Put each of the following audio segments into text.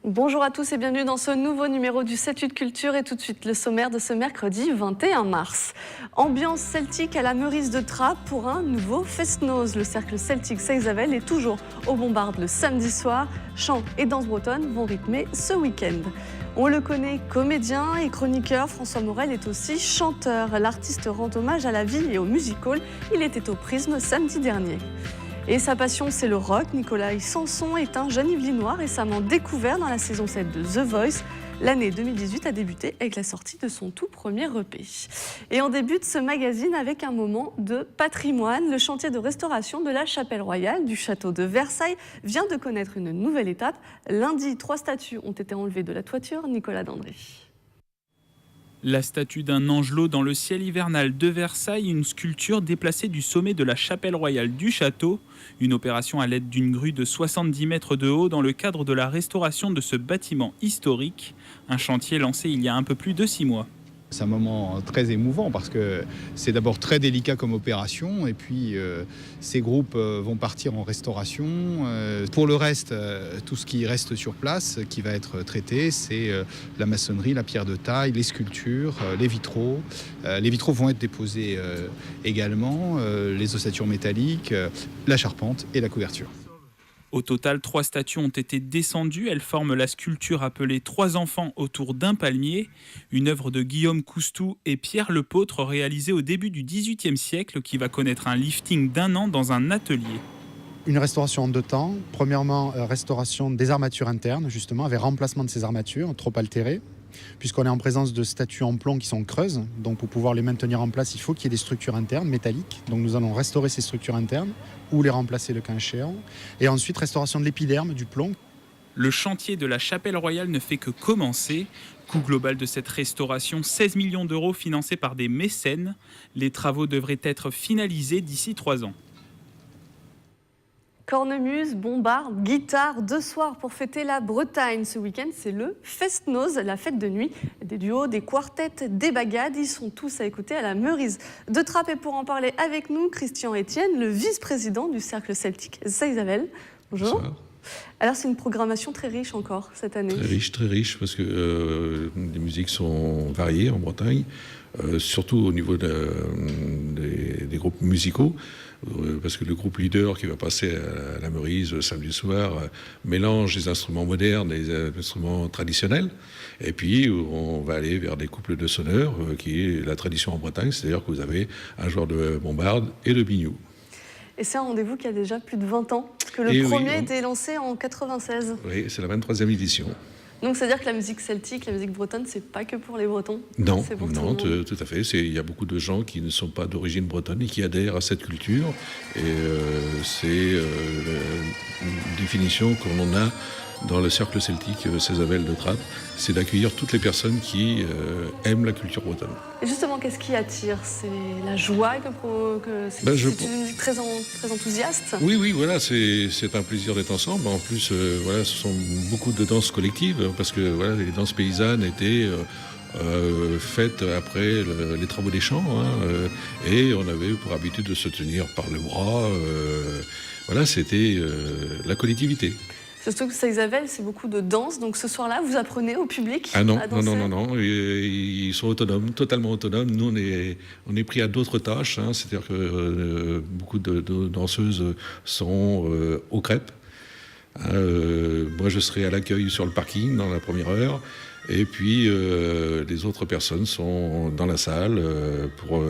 Bonjour à tous et bienvenue dans ce nouveau numéro du 7-8 Culture et tout de suite le sommaire de ce mercredi 21 mars. Ambiance celtique à la Meurice de Trappes pour un nouveau Fest-Noz. Le cercle celtique Seizavel est toujours au Bombarde le samedi soir. Chants et danse bretonne vont rythmer ce week-end. On le connaît comédien et chroniqueur, François Morel est aussi chanteur. L'artiste rend hommage à la vie et au music-hall. Il était au Prisme samedi dernier. Et sa passion, c'est le rock. Nicolas Sanson est un jeune Yvelinois récemment découvert dans la saison 7 de The Voice. L'année 2018 a débuté avec la sortie de son tout premier EP. Et on débute ce magazine avec un moment de patrimoine. Le chantier de restauration de la chapelle royale du château de Versailles vient de connaître une nouvelle étape. Lundi, 3 statues ont été enlevées de la toiture. Nicolas Dandré. La statue d'un angelot dans le ciel hivernal de Versailles, une sculpture déplacée du sommet de la chapelle royale du château. Une opération à l'aide d'une grue de 70 mètres de haut dans le cadre de la restauration de ce bâtiment historique. Un chantier lancé il y a un peu plus de 6 mois. C'est un moment très émouvant parce que c'est d'abord très délicat comme opération et puis ces groupes vont partir en restauration. Pour le reste, tout ce qui reste sur place, qui va être traité, c'est la maçonnerie, la pierre de taille, les sculptures, les vitraux. Les vitraux vont être déposés également, les ossatures métalliques, la charpente et la couverture. Au total, 3 statues ont été descendues. Elles forment la sculpture appelée 3 enfants autour d'un palmier, une œuvre de Guillaume Coustou et Pierre Lepôtre réalisée au début du XVIIIe siècle qui va connaître un lifting d'1 an dans un atelier. Une restauration en 2 temps. Premièrement, restauration des armatures internes, justement, avec remplacement de ces armatures trop altérées, puisqu'on est en présence de statues en plomb qui sont creuses. Donc pour pouvoir les maintenir en place, il faut qu'il y ait des structures internes métalliques. Donc nous allons restaurer ces structures internes ou les remplacer le cas échéant. Et ensuite, restauration de l'épiderme, du plomb. Le chantier de la chapelle royale ne fait que commencer. Coût global de cette restauration, 16 millions d'euros financés par des mécènes. Les travaux devraient être finalisés d'ici 3 ans. Cornemuse, bombarde, guitare, 2 soirs pour fêter la Bretagne. Ce week-end, c'est le Fest-Noz, la fête de nuit. Des duos, des quartets, des bagades, ils sont tous à écouter à la Meurice de Trappes. Et pour en parler avec nous, Christian Etienne, le vice-président du cercle celtique Seizavel. Bonjour. Bonsoir. Alors c'est une programmation très riche encore cette année. Très riche, parce que les musiques sont variées en Bretagne, surtout au niveau des groupes musicaux. Parce que le groupe leader qui va passer à la Meurice samedi soir mélange les instruments modernes et les instruments traditionnels. Et puis on va aller vers des couples de sonneurs, qui est la tradition en Bretagne, c'est-à-dire que vous avez un joueur de bombarde et de biniou. Et c'est un rendez-vous qui a déjà plus de 20 ans, parce que le premier a été lancé en 96. Oui, c'est la 23e édition. Donc c'est-à-dire que la musique celtique, la musique bretonne, c'est pas que pour les Bretons? Non, c'est pour non, tout le monde. tout à fait. Il y a beaucoup de gens qui ne sont pas d'origine bretonne et qui adhèrent à cette culture. Et c'est une définition qu'on en a dans le cercle celtique Seizavel de Trappes, c'est d'accueillir toutes les personnes qui aiment la culture bretonne. Et justement, qu'est-ce qui attire? C'est la joie c'est une musique très enthousiaste? Oui, voilà, c'est un plaisir d'être ensemble. En plus, voilà, ce sont beaucoup de danses collectives, parce que voilà, les danses paysannes étaient faites après les travaux des champs, et on avait pour habitude de se tenir par le bras. Voilà, c'était la collectivité. Surtout que Seizavel, c'est beaucoup de danse. Donc ce soir-là, vous apprenez au public à danser? Non. Ils sont autonomes, totalement autonomes. Nous, on est pris à d'autres tâches. C'est-à-dire que beaucoup de danseuses sont aux crêpes. Moi, je serai à l'accueil sur le parking dans la première heure. Et puis, les autres personnes sont dans la salle pour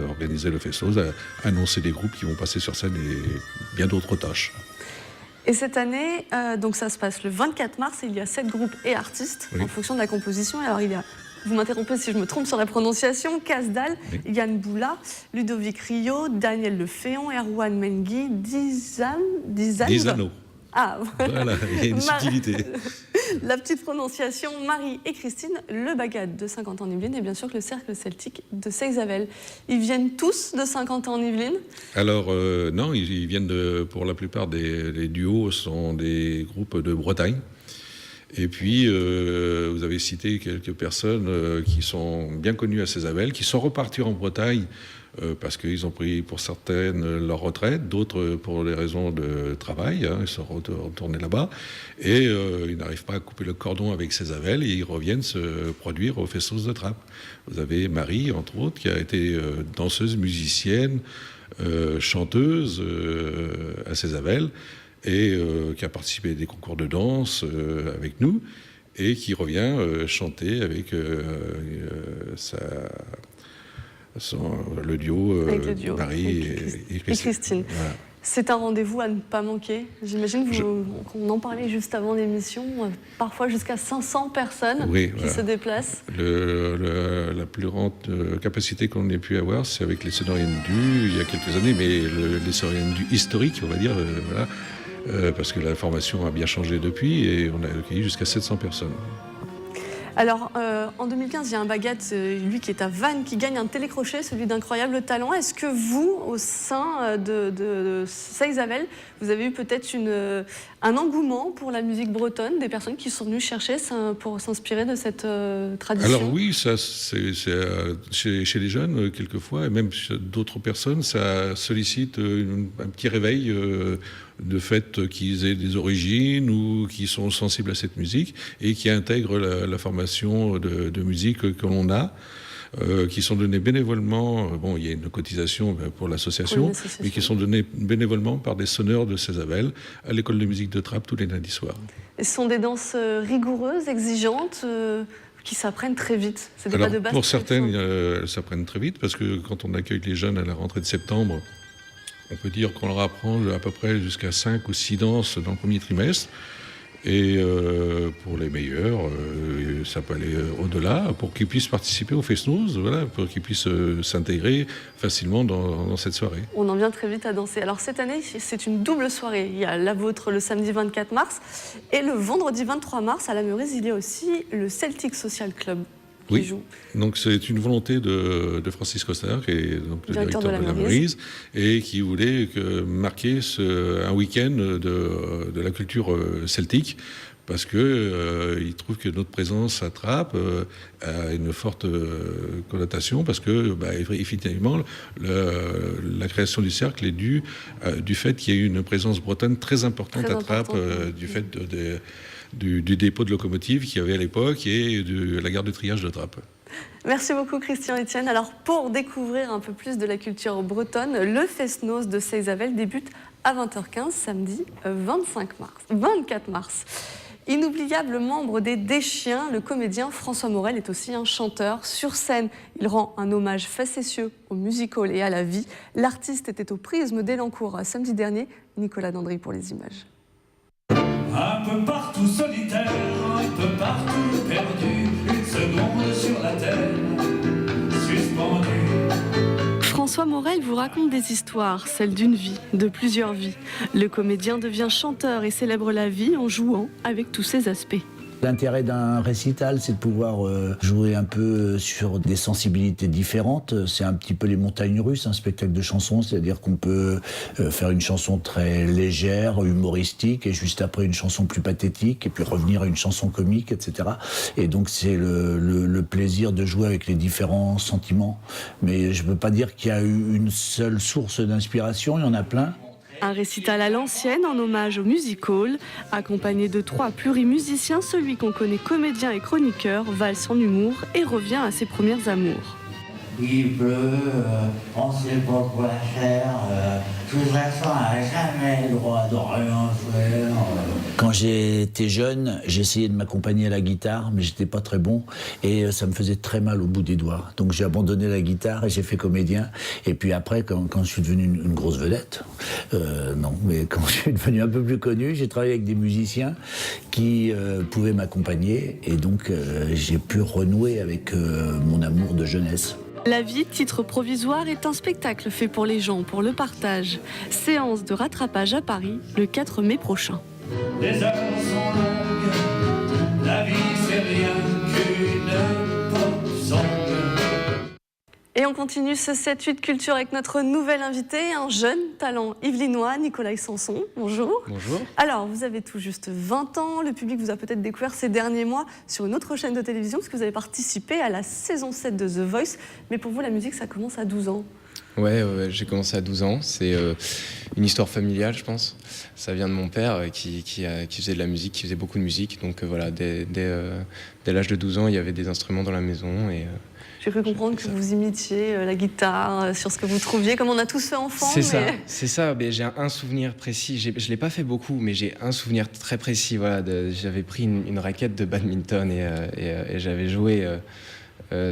organiser le Fest-Noz, annoncer les groupes qui vont passer sur scène et bien d'autres tâches. Et cette année, donc ça se passe le 24 mars, et il y a 7 groupes et artistes en fonction de la composition. Alors il y a, vous m'interrompez si je me trompe sur la prononciation, Casdal, Yann Boula, Ludovic Rio, Daniel Leféon, Erwan Mengui, Dizano. Ah, voilà, il y a une subtilité. La petite prononciation, Marie et Christine, le bagad de Saint-Quentin-en-Yvelines et bien sûr que le cercle celtique de Seizavel. Ils viennent tous de Saint-Quentin-en-Yvelines? Alors non, ils viennent pour la plupart des duos sont des groupes de Bretagne. Et puis, vous avez cité quelques personnes qui sont bien connues à Seyzabel, qui sont reparties en Bretagne parce qu'ils ont pris pour certaines leur retraite, d'autres pour des raisons de travail, hein, ils sont retournés là-bas, et ils n'arrivent pas à couper le cordon avec Seyzabel, et ils reviennent se produire au Fest-Noz de Trappes. Vous avez Marie, entre autres, qui a été danseuse, musicienne, chanteuse à Seyzabel, et qui a participé à des concours de danse avec nous, et qui revient chanter avec le duo, Marie et Christine. Voilà. C'est un rendez-vous à ne pas manquer. J'imagine qu'on en parlait juste avant l'émission, parfois jusqu'à 500 personnes qui se déplacent. La plus grande capacité qu'on ait pu avoir, c'est avec les Sonneriennes du, il y a quelques années, mais les Sonneriennes du historiques, on va dire, voilà, parce que la formation a bien changé depuis, et on a accueilli jusqu'à 700 personnes. Alors, en 2015, il y a un Baguette, lui qui est à Vannes, qui gagne un télécrochet, celui d'Incroyable Talent. Est-ce que vous, au sein de Seyzabel, vous avez eu peut-être un engouement pour la musique bretonne, des personnes qui sont venues chercher pour s'inspirer de cette tradition? Alors oui, ça, c'est chez les jeunes, quelquefois, et même chez d'autres personnes, ça sollicite un petit réveil de fait qu'ils aient des origines ou qui sont sensibles à cette musique et qui intègrent la formation de musique que l'on a, qui sont donnés bénévolement. Bon, il y a une cotisation pour l'association, mais qui sont donnés bénévolement par des sonneurs de Seyzabel à l'école de musique de Trappes tous les lundis soirs. Ce sont des danses rigoureuses, exigeantes, qui s'apprennent très vite. C'est des pas de base. Pour certaines, elles s'apprennent très vite, parce que quand on accueille les jeunes à la rentrée de septembre, on peut dire qu'on leur apprend à peu près jusqu'à 5 ou 6 danses dans le premier trimestre. Et pour les meilleurs, ça peut aller au-delà, pour qu'ils puissent participer au Fest-Noz, voilà, pour qu'ils puissent s'intégrer facilement dans cette soirée. On en vient très vite à danser. Alors cette année, c'est une double soirée. Il y a la vôtre le samedi 24 mars et le vendredi 23 mars à la Meurize, il y a aussi le Celtic Social Club. Oui, donc c'est une volonté de Francis Coster, qui est donc le directeur de la Meurize, et qui voulait marquer un week-end de la culture celtique, parce qu'il trouve que notre présence à Trappes a une forte connotation, parce que effectivement la création du cercle est due du fait qu'il y a eu une présence bretonne très importante à Trappes, du fait du dépôt de locomotives qu'il y avait à l'époque et de la gare de triage de Trappes. Merci beaucoup Christian Etienne. Alors pour découvrir un peu plus de la culture bretonne, le Fest-Noz de Seyzabel débute à 20h15 samedi 24 mars. Inoubliable membre des Deschiens, le comédien François Morel est aussi un chanteur. Sur scène, il rend un hommage facétieux au music-hall et à la vie. L'artiste était au Prisme d'Elancourt samedi dernier. Nicolas Dandry pour les images. Un peu partout solitaire, un peu partout perdu, une seconde sur la terre, suspendue. François Morel vous raconte des histoires, celles d'une vie, de plusieurs vies. Le comédien devient chanteur et célèbre la vie en jouant avec tous ses aspects. L'intérêt d'un récital, c'est de pouvoir jouer un peu sur des sensibilités différentes. C'est un petit peu les montagnes russes, un spectacle de chansons, c'est-à-dire qu'on peut faire une chanson très légère, humoristique, et juste après une chanson plus pathétique, et puis revenir à une chanson comique, etc. Et donc c'est le plaisir de jouer avec les différents sentiments. Mais je ne peux pas dire qu'il y a eu une seule source d'inspiration, il y en a plein. Un récital à l'ancienne en hommage au music-hall, accompagné de 3 plurimusiciens, celui qu'on connaît comédien et chroniqueur, valse en humour et revient à ses premières amours. Il pleut, on ne sait pas quoi faire, de toute façon, on n'a jamais le droit de rien faire. Quand j'étais jeune, j'essayais de m'accompagner à la guitare, mais j'étais pas très bon et ça me faisait très mal au bout des doigts. Donc j'ai abandonné la guitare et j'ai fait comédien. Et puis après, quand je suis devenu une grosse vedette, non, mais quand je suis devenu un peu plus connu, j'ai travaillé avec des musiciens qui pouvaient m'accompagner et donc j'ai pu renouer avec mon amour de jeunesse. La vie, titre provisoire, est un spectacle fait pour les gens, pour le partage. Séance de rattrapage à Paris le 4 mai prochain. Les heures sont longues, la vie c'est rien qu'une pop song. Et on continue ce 7-8 culture avec notre nouvel invité, un jeune talent yvelinois, Nicolas Sanson. Bonjour. Bonjour. Alors, vous avez tout juste 20 ans. Le public vous a peut-être découvert ces derniers mois sur une autre chaîne de télévision parce que vous avez participé à la saison 7 de The Voice. Mais pour vous, la musique, ça commence à 12 ans. Ouais, j'ai commencé à 12 ans. C'est une histoire familiale, je pense. Ça vient de mon père qui faisait de la musique, qui faisait beaucoup de musique. Donc voilà, dès l'âge de 12 ans, il y avait des instruments dans la maison. Et, j'ai cru comprendre que vous imitiez la guitare sur ce que vous trouviez, comme on a tous fait enfant. C'est ça. Mais j'ai un souvenir précis. Je ne l'ai pas fait beaucoup, mais j'ai un souvenir très précis. Voilà, j'avais pris une raquette de badminton et j'avais joué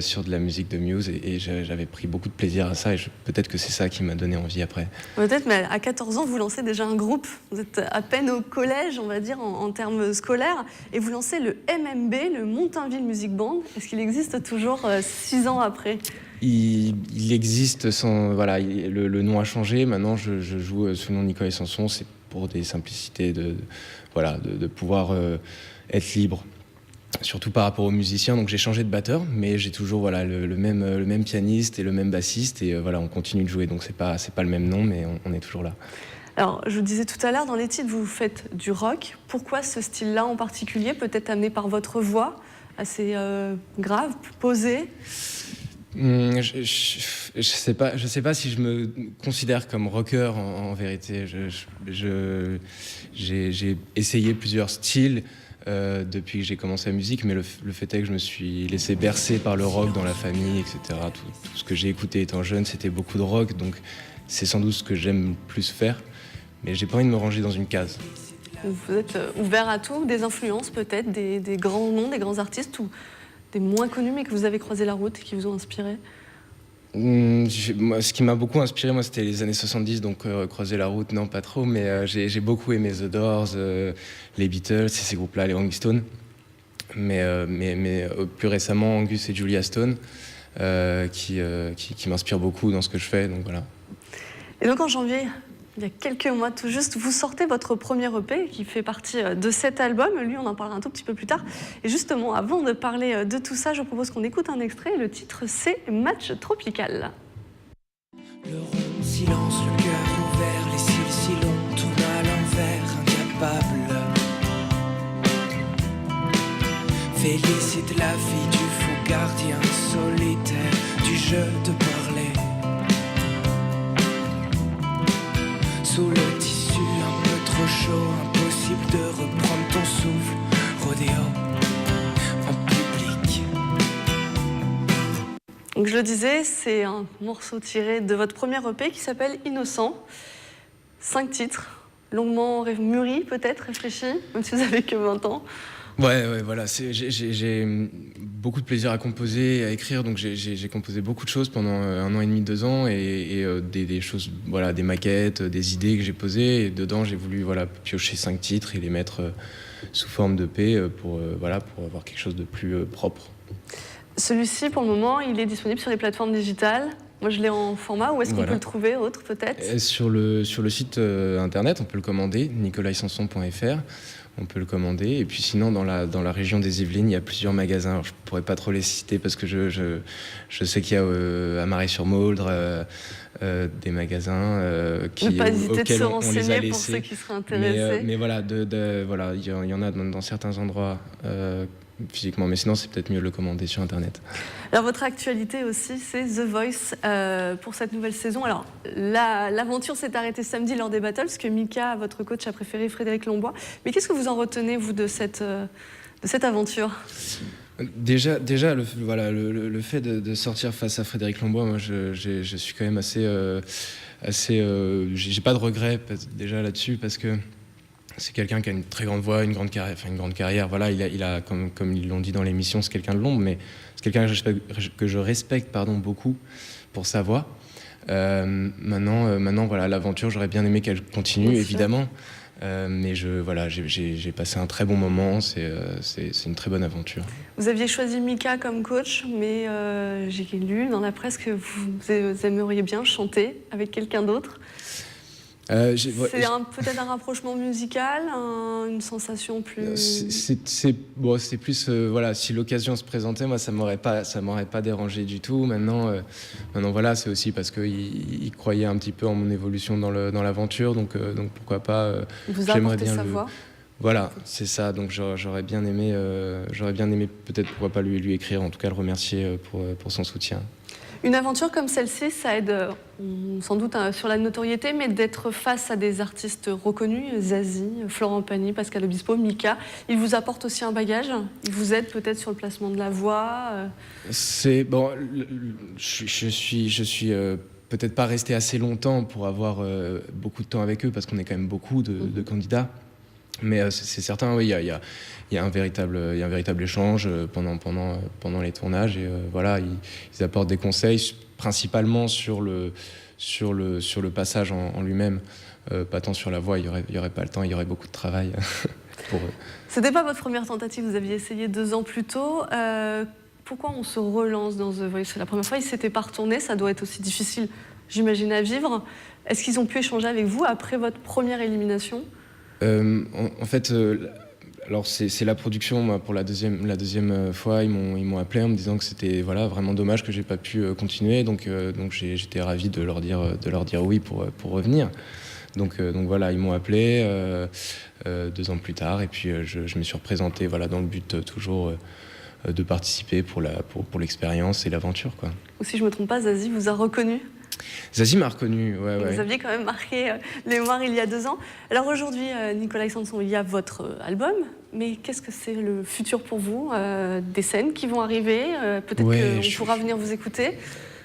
sur de la musique de Muse et j'avais pris beaucoup de plaisir à ça et peut-être que c'est ça qui m'a donné envie après. Peut-être, mais à 14 ans, vous lancez déjà un groupe. Vous êtes à peine au collège, on va dire, en termes scolaires, et vous lancez le MMB, le Montainville Music Band. Est-ce qu'il existe toujours 6 ans après ? Il existe sans... Voilà, le nom a changé. Maintenant, je joue sous le nom Nicolas Sanson. C'est pour des simplicités de pouvoir être libre. Surtout par rapport aux musiciens, donc j'ai changé de batteur, mais j'ai toujours le même pianiste et le même bassiste, et on continue de jouer, donc c'est pas le même nom, mais on est toujours là. Alors, je vous disais tout à l'heure, dans les titres, vous faites du rock. Pourquoi ce style-là en particulier, peut-être amené par votre voix, assez grave, posée ? Je sais pas si je me considère comme rocker en vérité. J'ai essayé plusieurs styles. Depuis que j'ai commencé la musique, mais le fait est que je me suis laissé bercer par le rock dans la famille, etc. Tout ce que j'ai écouté étant jeune, c'était beaucoup de rock, donc c'est sans doute ce que j'aime le plus faire, mais j'ai pas envie de me ranger dans une case. Vous êtes ouvert à tout, des influences peut-être, des grands noms, des grands artistes, ou des moins connus mais que vous avez croisé la route et qui vous ont inspiré ? Ce qui m'a beaucoup inspiré, moi, c'était les années 70, donc croiser la route, non, pas trop, mais j'ai beaucoup aimé The Doors, les Beatles, ces groupes-là, les Rolling Stones, mais plus récemment, Angus et Julia Stone, qui m'inspirent beaucoup dans ce que je fais, donc voilà. Et donc en janvier, il y a quelques mois tout juste, vous sortez votre premier EP qui fait partie de cet album. Lui, on en parlera un tout petit peu plus tard. Et justement, avant de parler de tout ça, je propose qu'on écoute un extrait. Le titre, c'est Match Tropical. Le rond silence, le cœur ouvert, les cils si longs, tourne à l'envers, incapable. Félicite la vie du faux gardien solitaire, du jeu de parler. Sous le tissu, un peu trop chaud, impossible de reprendre ton souffle. Rodéo en public. Donc je le disais, c'est un morceau tiré de votre premier EP qui s'appelle Innocent. 5 titres, longuement mûris peut-être, réfléchis, même si vous avez que 20 ans. Ouais, voilà. J'ai beaucoup de plaisir à composer, à écrire, donc j'ai composé beaucoup de choses pendant 1 an et demi, 2 ans, et des choses, voilà, des maquettes, des idées que j'ai posées, et dedans j'ai voulu piocher 5 titres et les mettre sous forme d'EP pour avoir quelque chose de plus propre. Celui-ci, pour le moment, il est disponible sur les plateformes digitales. Moi, je l'ai en format. Où est-ce qu'on peut le trouver, autre peut-être ? Sur le site internet, on peut le commander, nicolasanson.fr. On peut le commander. Et puis sinon, dans la région des Yvelines, il y a plusieurs magasins. Alors, je ne pourrais pas trop les citer parce que je sais qu'il y a à Marais-sur-Mauldre des magasins ne pas hésiter de se renseigner pour ceux qui seraient intéressés. Mais voilà, il y en a dans certains endroits physiquement. Mais sinon, c'est peut-être mieux de le commander sur Internet. Alors, votre actualité aussi, c'est The Voice pour cette nouvelle saison. Alors, l'aventure s'est arrêtée samedi lors des battles, parce que Mika, votre coach, a préféré Frédéric Lombois. Mais qu'est-ce que vous en retenez, vous, de cette aventure ? Déjà, le fait de sortir face à Frédéric Lombois, moi, je suis quand même assez j'ai pas de regrets déjà là-dessus, parce que c'est quelqu'un qui a une très grande voix, une grande carrière. Voilà, il a comme ils l'ont dit dans l'émission, c'est quelqu'un de l'ombre, mais c'est quelqu'un que je respecte beaucoup pour sa voix. Maintenant, voilà, l'aventure, j'aurais bien aimé qu'elle continue, évidemment. Mais j'ai passé un très bon moment, c'est une très bonne aventure. Vous aviez choisi Mika comme coach, mais j'ai lu dans la presse que vous aimeriez bien chanter avec quelqu'un d'autre. C'est peut-être un rapprochement musical, une sensation plus... C'est plus, voilà, si l'occasion se présentait, moi ça m'aurait pas dérangé du tout. Maintenant voilà, c'est aussi parce qu'il croyait un petit peu en mon évolution dans l'aventure, donc pourquoi pas. Vous apportez sa voix. Voilà, c'est ça. Donc j'aurais bien aimé peut-être pourquoi pas lui écrire, en tout cas le remercier pour son soutien. Une aventure comme celle-ci, ça aide sans doute sur la notoriété, mais d'être face à des artistes reconnus, Zazie, Florent Pagny, Pascal Obispo, Mika. Ils vous apportent aussi un bagage. Ils vous aident peut-être sur le placement de la voix. C'est bon. Je suis peut-être pas resté assez longtemps pour avoir beaucoup de temps avec eux, parce qu'on est quand même beaucoup de candidats. Mais c'est certain, oui, il y a un véritable échange pendant les tournages, et voilà, ils apportent des conseils principalement sur le passage en lui-même, pas tant sur la voix. Il y aurait pas le temps, il y aurait beaucoup de travail pour eux. C'était pas votre première tentative, vous aviez essayé 2 ans plus tôt. Pourquoi on se relance dans The Voice? C'est la première fois, ils s'étaient pas retournés, ça doit être aussi difficile, j'imagine, à vivre. Est-ce qu'ils ont pu échanger avec vous après votre première élimination? En fait, alors c'est la production. Moi, pour la deuxième fois, ils m'ont appelé en me disant que c'était vraiment dommage que j'ai pas pu continuer. Donc j'étais ravi de leur dire oui pour revenir. Donc voilà, ils m'ont appelé 2 ans plus tard, et puis je me suis représenté dans le but toujours de participer pour l'expérience et l'aventure, quoi. Ou si je me trompe pas, Zazie vous a reconnu? Zazie m'a reconnu, ouais. Vous aviez quand même marqué les mémoires il y a 2 ans. Alors aujourd'hui, Nicolas Sanson, il y a votre album, mais qu'est-ce que c'est le futur pour vous? Des scènes qui vont arriver, peut-être qu'on pourra venir vous écouter.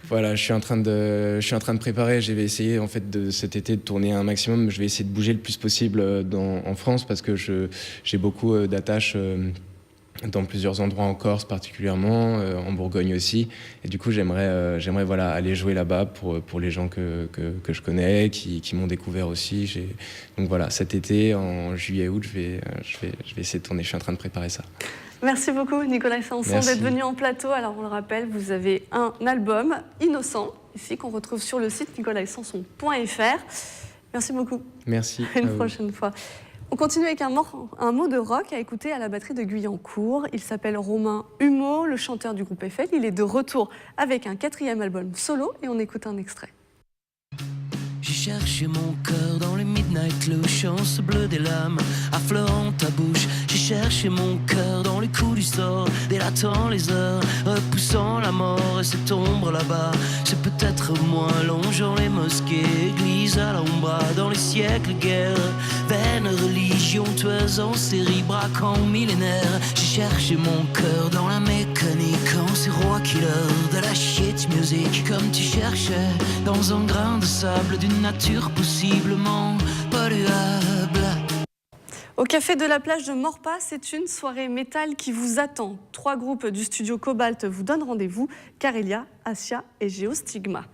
Voilà, je suis en train de préparer. Je vais essayer en fait cet été de tourner un maximum. Je vais essayer de bouger le plus possible en France, parce que j'ai beaucoup d'attaches dans plusieurs endroits en Corse particulièrement, en Bourgogne aussi, et du coup j'aimerais aller jouer là-bas pour les gens que je connais, qui m'ont découvert aussi. Donc voilà, cet été, en juillet-août, je vais essayer de tourner. Je suis en train de préparer ça. Merci beaucoup Nicolas Sanson d'être venu en plateau. Alors on le rappelle, vous avez un album, Innocent, ici qu'on retrouve sur le site nicolasanson.fr. Merci beaucoup. Merci. À une prochaine fois. On continue avec un mot de rock à écouter à la batterie de Guyancourt. Il s'appelle Romain Humeau, le chanteur du groupe Eiffel. Il est de retour avec un 4e album solo, et on écoute un extrait. J'ai cherché mon cœur dans les midnight lotions, ce bleu des lames affleurant ta bouche. J'ai cherché mon cœur dans les coups du sort, délatant les heures, repoussant la mort et cette ombre là-bas. C'est peut-être moins longeant les mosquées, églises à l'ombre, dans les siècles guerre, vaine religion tueuse en série, braquant millénaire. J'ai cherché mon cœur dans la mécanique, en ces rois killers de la shit music, comme tu cherchais dans un grain de sable d'une nature possiblement polluable. Au Café de la Plage de Morpas, c'est une soirée métal qui vous attend. 3 groupes du studio Cobalt vous donnent rendez-vous, Carélia, Assia et Géostigma.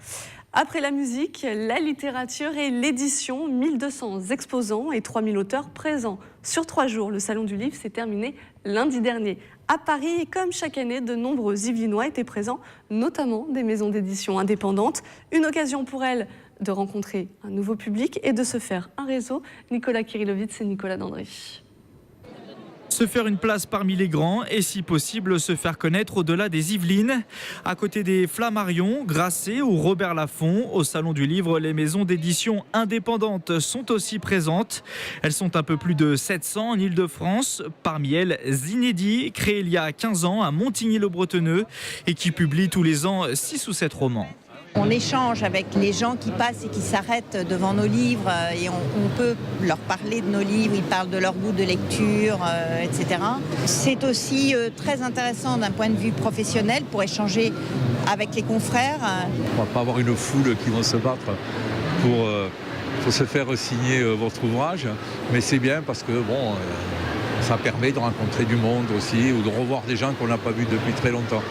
Après la musique, la littérature et l'édition, 1200 exposants et 3000 auteurs présents. Sur 3 jours, le Salon du Livre s'est terminé lundi dernier. À Paris, comme chaque année, de nombreux Yvelinois étaient présents, notamment des maisons d'édition indépendantes. Une occasion pour elles de rencontrer un nouveau public et de se faire un réseau. Nicolas Kirillovitz et Nicolas Dandry. Se faire une place parmi les grands et, si possible, se faire connaître au-delà des Yvelines. À côté des Flammarion, Grasset ou Robert Laffont, au Salon du Livre, les maisons d'édition indépendantes sont aussi présentes. Elles sont un peu plus de 700 en Ile-de-France. Parmi elles, Zinedi, créé il y a 15 ans à Montigny-le-Bretonneux et qui publie tous les ans 6 ou 7 romans. On échange avec les gens qui passent et qui s'arrêtent devant nos livres et on peut leur parler de nos livres, ils parlent de leur goût de lecture, etc. C'est aussi très intéressant d'un point de vue professionnel pour échanger avec les confrères. On ne va pas avoir une foule qui va se battre pour se faire signer votre ouvrage, mais c'est bien parce que ça permet de rencontrer du monde aussi ou de revoir des gens qu'on n'a pas vus depuis très longtemps.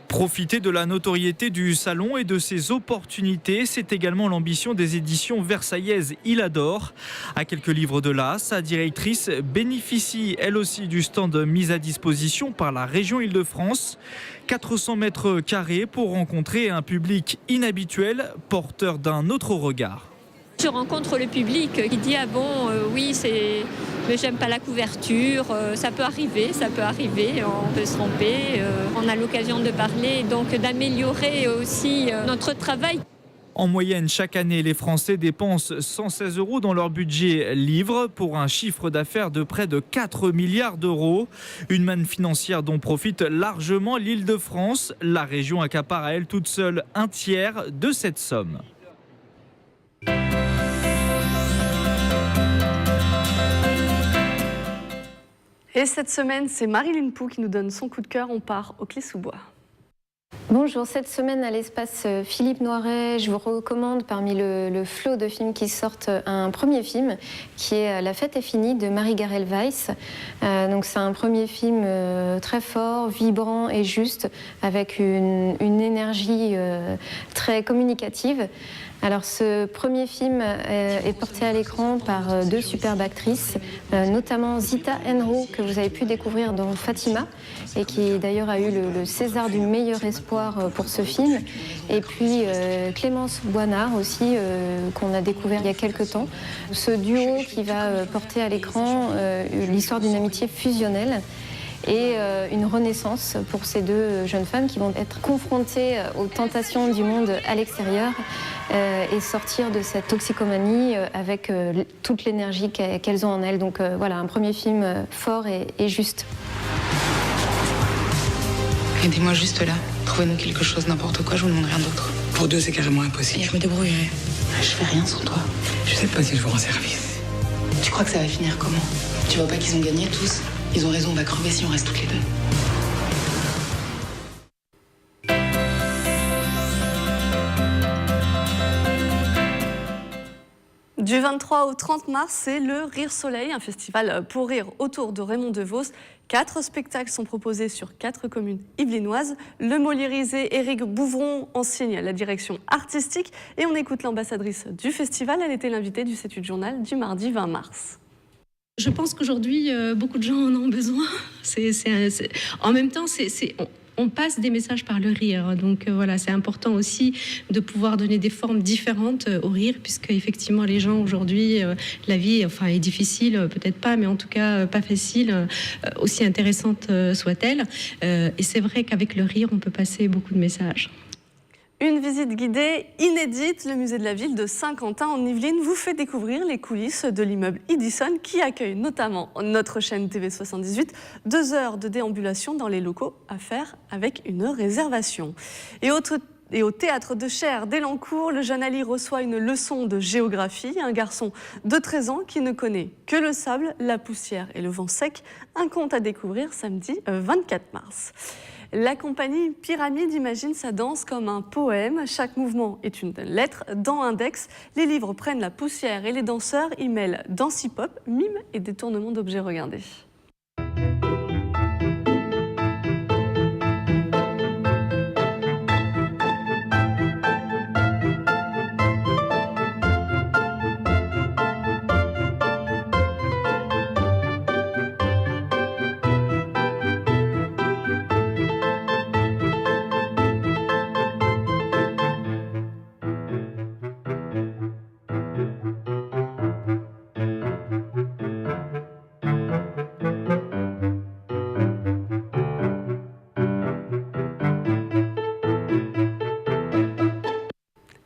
Profiter de la notoriété du salon et de ses opportunités, c'est également l'ambition des éditions versaillaises Il Adore. À quelques livres de là, sa directrice bénéficie elle aussi du stand mis à disposition par la région Île-de-France. 400 mètres carrés pour rencontrer un public inhabituel, porteur d'un autre regard. Je rencontre le public qui dit ah bon oui mais j'aime pas la couverture, ça peut arriver, on peut se tromper, on a l'occasion de parler, donc d'améliorer aussi notre travail. En moyenne, chaque année, les Français dépensent 116 € dans leur budget livre pour un chiffre d'affaires de près de 4 milliards d'euros. Une manne financière dont profite largement l'Île-de-France. La région accapare à elle toute seule un tiers de cette somme. Et cette semaine, c'est Marilyn Pou qui nous donne son coup de cœur. On part au Clé-sous-Bois. Bonjour, cette semaine à l'espace Philippe Noiret, je vous recommande parmi le flot de films qui sortent un premier film qui est La fête est finie de Marie-Garelle Weiss. Donc c'est un premier film très fort, vibrant et juste avec une énergie très communicative. Alors ce premier film est porté à l'écran par deux superbes actrices, notamment Zita Enro que vous avez pu découvrir dans Fatima et qui d'ailleurs a eu le César du meilleur espoir pour ce film. Et puis Clémence Boinard aussi qu'on a découvert il y a quelques temps. Ce duo qui va porter à l'écran l'histoire d'une amitié fusionnelle et une renaissance pour ces deux jeunes femmes qui vont être confrontées aux tentations du monde à l'extérieur et sortir de cette toxicomanie avec toute l'énergie qu'elles ont en elles. Donc voilà, un premier film fort et juste. Aidez-moi juste là. Trouvez-nous quelque chose, n'importe quoi, je vous demande rien d'autre. Pour deux, c'est carrément impossible. Et je me débrouillerai. Je fais rien sans toi. Je sais pas si je vous rends service. Tu crois que ça va finir comment? Tu vois pas qu'ils ont gagné tous? Ils ont raison, on va crever si on reste toutes les deux. Du 23 au 30 mars, c'est le Rire Soleil, un festival pour rire autour de Raymond DeVos. 4 spectacles sont proposés sur 4 communes yvelinoises. Le Moliérisé Éric Bouvron en signe la direction artistique. Et on écoute l'ambassadrice du festival. Elle était l'invitée du 7-8 Journal du mardi 20 mars. Je pense qu'aujourd'hui, beaucoup de gens en ont besoin. En même temps, on passe des messages par le rire. Donc voilà, c'est important aussi de pouvoir donner des formes différentes au rire, puisque effectivement les gens aujourd'hui, la vie est difficile, peut-être pas, mais en tout cas pas facile, aussi intéressante soit-elle. Et c'est vrai qu'avec le rire, on peut passer beaucoup de messages. Une visite guidée inédite, le musée de la ville de Saint-Quentin en Yvelines vous fait découvrir les coulisses de l'immeuble Edison qui accueille notamment notre chaîne TV78. 2 heures de déambulation dans les locaux à faire avec une réservation. Et au théâtre de Cher d'Elancourt, le jeune Ali reçoit une leçon de géographie. Un garçon de 13 ans qui ne connaît que le sable, la poussière et le vent sec. Un conte à découvrir samedi 24 mars. La compagnie Pyramide imagine sa danse comme un poème. Chaque mouvement est une lettre dans Index. Les livres prennent la poussière et les danseurs y mêlent danse hip-hop, mime et détournement d'objets. Regardez.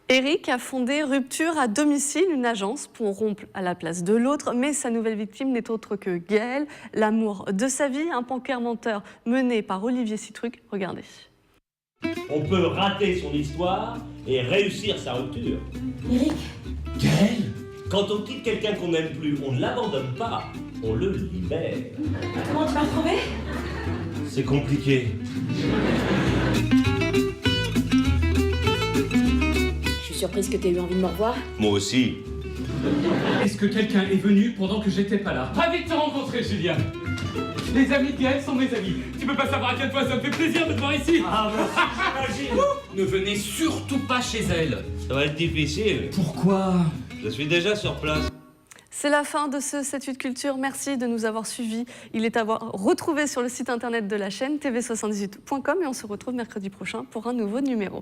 Eric a fondé Rupture à domicile, une agence pour rompre à la place de l'autre, mais sa nouvelle victime n'est autre que Gaël, l'amour de sa vie, un poker menteur mené par Olivier Citruc. Regardez. On peut rater son histoire et réussir sa rupture. Eric. Gaël. Quand on quitte quelqu'un qu'on n'aime plus, on ne l'abandonne pas, on le libère. Comment tu m'as retrouvé? C'est compliqué. Je suis surprise que tu aies eu envie de me revoir. Moi aussi. Est-ce que quelqu'un est venu pendant que j'étais pas là? Ravi de te rencontrer, Julien. Les amis de Gaël sont mes amis. Tu peux pas savoir à quel point ça me fait plaisir de te voir ici. Ah, j'imagine. Ne venez surtout pas chez elle. Ça va être difficile. Pourquoi? Je suis déjà sur place. C'est la fin de ce 7-8 Culture. Merci de nous avoir suivis. Il est à retrouver sur le site internet de la chaîne tv78.com et on se retrouve mercredi prochain pour un nouveau numéro.